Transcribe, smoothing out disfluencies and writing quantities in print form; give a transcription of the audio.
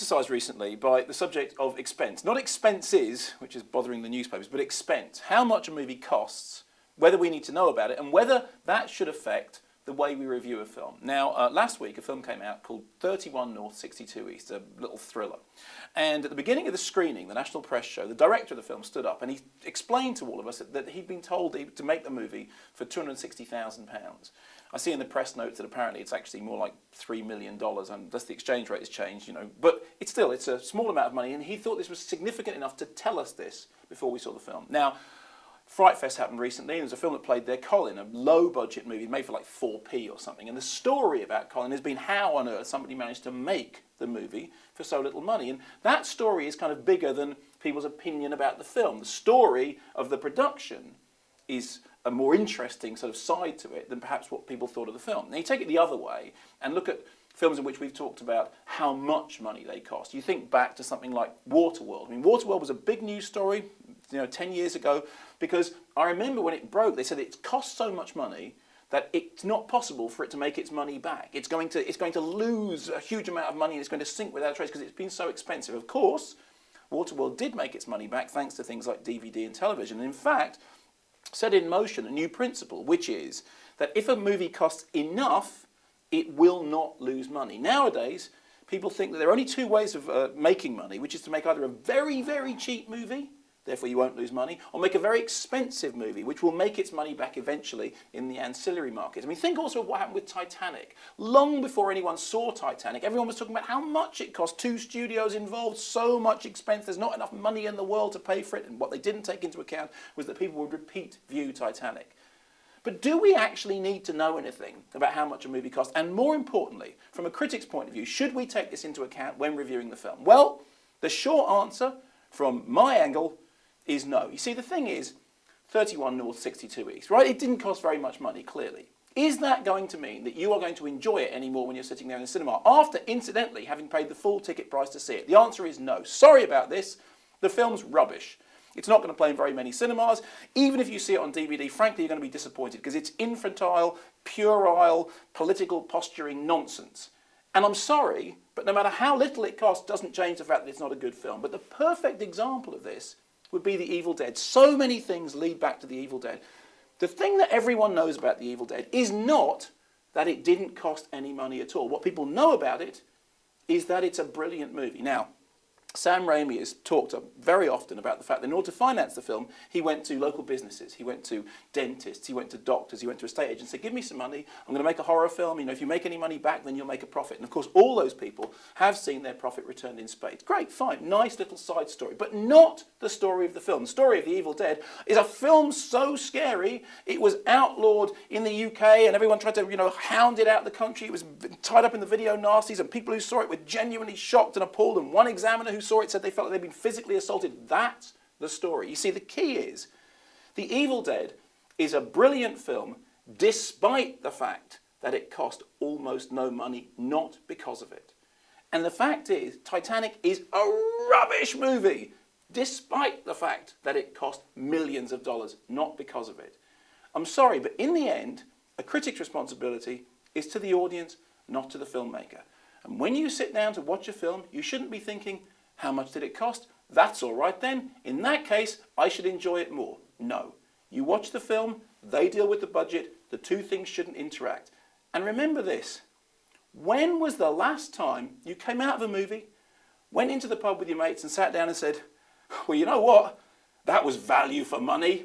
exercised recently by the subject of expense. Not expenses, which is bothering the newspapers, but expense. How much a movie costs, whether we need to know about it, and whether that should affect the way we review a film. Now, last week a film came out called 31 North 62 East, a little thriller. And at the beginning of the screening, the National Press Show, the director of the film stood up and he explained to all of us that he'd been told to make the movie for £260,000. I see in the press notes that apparently it's actually more like $3 million, and thus the exchange rate has changed, you know. But it's a small amount of money, and he thought this was significant enough to tell us this before we saw the film. Now, Fright Fest happened recently, and there's a film that played there, Colin, a low-budget movie made for like 4p or something. And the story about Colin has been how on earth somebody managed to make the movie for so little money. And that story is kind of bigger than people's opinion about the film. The story of the production is a more interesting sort of side to it than perhaps what people thought of the film. Now, you take it the other way and look at films in which we've talked about how much money they cost. You think back to something like Waterworld. I mean, Waterworld was a big news story, 10 years ago, because I remember when it broke, they said it cost so much money that it's not possible for it to make its money back. It's going to lose a huge amount of money, and it's going to sink without a trace because it's been so expensive. Of course, Waterworld did make its money back thanks to things like DVD and television. And in fact, set in motion a new principle, which is that if a movie costs enough, it will not lose money. Nowadays, people think that there are only two ways of making money, which is to make either a very, very cheap movie, therefore you won't lose money, or make a very expensive movie, which will make its money back eventually in the ancillary market. I mean, think also of what happened with Titanic. Long before anyone saw Titanic, everyone was talking about how much it cost. 2 studios involved, so much expense, there's not enough money in the world to pay for it. And what they didn't take into account was that people would repeat view Titanic. But do we actually need to know anything about how much a movie costs? And more importantly, from a critic's point of view, should we take this into account when reviewing the film? Well, the short answer from my angle is no. You see, the thing is, 31 North, 62 East, right? It didn't cost very much money, clearly. Is that going to mean that you are going to enjoy it anymore when you're sitting there in the cinema, after, incidentally, having paid the full ticket price to see it? The answer is no. Sorry about this. The film's rubbish. It's not going to play in very many cinemas. Even if you see it on DVD, frankly, you're going to be disappointed because it's infantile, puerile, political posturing nonsense. And I'm sorry, but no matter how little it costs, doesn't change the fact that it's not a good film. But the perfect example of this would be The Evil Dead. So many things lead back to The Evil Dead. The thing that everyone knows about The Evil Dead is not that it didn't cost any money at all. What people know about it is that it's a brilliant movie. Now, Sam Raimi has talked very often about the fact that in order to finance the film, he went to local businesses, he went to dentists, he went to doctors, he went to estate agents and said, give me some money, I'm going to make a horror film, if you make any money back, then you'll make a profit. And of course, all those people have seen their profit returned in spades. Great, fine, nice little side story, but not the story of the film. The story of The Evil Dead is a film so scary, it was outlawed in the UK and everyone tried to, hound it out of the country. It was tied up in the video nasties and people who saw it were genuinely shocked and appalled, and one examiner who saw it said they felt like they'd been physically assaulted. That's the story. You see, the key is The Evil Dead is a brilliant film despite the fact that it cost almost no money, not because of it. And the fact is, Titanic is a rubbish movie despite the fact that it cost millions of dollars, not because of it. I'm sorry, but in the end, a critic's responsibility is to the audience, not to the filmmaker. And when you sit down to watch a film, you shouldn't be thinking, how much did it cost? That's all right then. In that case, I should enjoy it more. No. You watch the film, they deal with the budget, the two things shouldn't interact. And remember this, when was the last time you came out of a movie, went into the pub with your mates and sat down and said, well, you know what? That was value for money.